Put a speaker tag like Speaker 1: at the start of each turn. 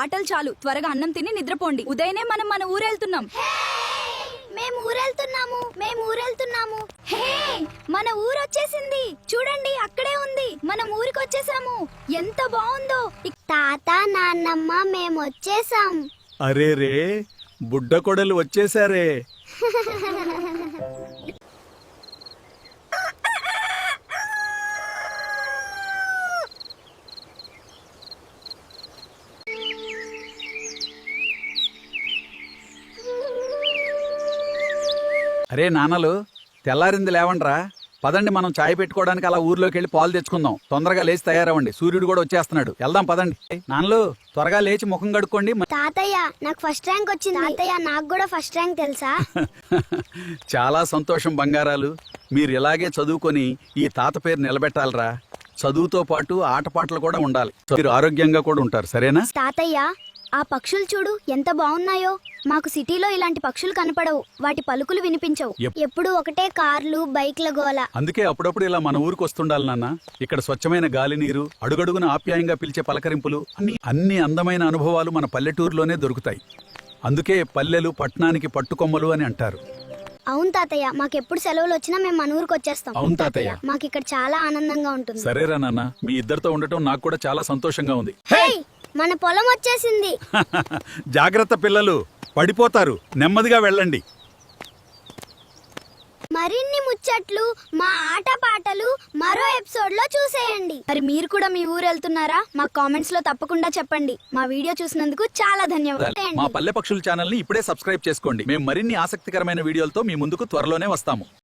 Speaker 1: ఆటలు చాలు, త్వరగా అన్నం తిని నిద్రపోండి. ఉదయనే మనం మన ఊరెళ్తున్నాం.
Speaker 2: మేము ఊరెళ్తున్నాము. హే, మన ఊరు వచ్చేసింది. చూడండి, అక్కడే ఉంది. మనం ఊరికి వచ్చేసాము. ఎంత బాగుందో. తాత, నాన్నమ్మ, మేము వచ్చేసాం.
Speaker 3: అరే రే, బుడ్డ కొడలు వచ్చేసారే. అరే నాన్నలు, తెల్లారింది లేవండ్రా. పదండి, మనం చాయ్ పెట్టుకోవడానికి అలా ఊర్లోకి వెళ్ళి పాలు తెచ్చుకుందాం. తొందరగా లేచి తయారవ్వండి, సూర్యుడు కూడా వచ్చేస్తున్నాడు. వెళ్దాం పదండి. నాన్నలు, త్వరగా లేచి ముఖం కడుక్కోండి.
Speaker 2: తాతయ్య, నాకు ఫస్ట్ ర్యాంక్ వచ్చింది. తాతయ్య, నాకు కూడా ఫస్ట్ ర్యాంక్ తెలుసా?
Speaker 3: చాలా సంతోషం బంగారాలు. మీరు ఇలాగే చదువుకొని ఈ తాత పేరు నిలబెట్టాలరా. చదువుతో పాటు ఆటపాటలు కూడా ఉండాలి. మీరు ఆరోగ్యంగా కూడా ఉంటారు, సరేనా?
Speaker 2: తాతయ్య, ఆ పక్షులు చూడు ఎంత బాగున్నాయో. మాకు సిటీలో ఇలాంటి పక్షులు కనపడవు. వాటి పలుకులు వినిపించవు. ఎప్పుడు ఒకటే కార్లు, బైక్ల గోల.
Speaker 3: అందుకే అప్పుడప్పుడు ఇలా మన ఊరికి వస్తుండాలి నాన్న. ఇక్కడ స్వచ్ఛమైన గాలి, నీరు, అడుగడుగున ఆప్యాయంగా పిలిచే పలకరింపులు, అన్ని అందమైన అనుభవాలు మన పల్లెటూరులోనే దొరుకుతాయి. అందుకే పల్లెలు పట్టణానికి పట్టుకొమ్మలు అని అంటారు.
Speaker 2: అవును తాతయ్య, మాకెప్పుడు సెలవులు వచ్చినా మేము మన ఊరికి వచ్చేస్తాం.
Speaker 3: అవును తాతయ్య,
Speaker 2: మాకు ఇక్కడ చాలా ఆనందంగా ఉంటుంది.
Speaker 3: సరేరా నాన్న, మీ ఇద్దరితో ఉండటం నాకు కూడా చాలా సంతోషంగా ఉంది.
Speaker 2: మన పొలం వచ్చేసింది.
Speaker 3: జాగ్రత్త పిల్లలు, పడిపోతారు. నెమ్మదిగా వెళ్ళండి.
Speaker 2: మరిన్ని ముచ్చట్లు, మా ఆట పాటలు మరో ఎపిసోడ్ లో చూసేయండి.
Speaker 1: మరి మీరు కూడా మీ ఊరు వెళ్తున్నారా? మా కామెంట్స్ లో తప్పకుండా చెప్పండి. మా వీడియో చూసినందుకు చాలా ధన్యవాదాలు.
Speaker 3: మా పల్లె పక్షుల ఛానల్ ని ఇప్పుడే సబ్స్క్రైబ్ చేసుకోండి. మేము మరిన్ని ఆసక్తికరమైన వీడియోలతో మీ ముందుకు త్వరలోనే వస్తాము.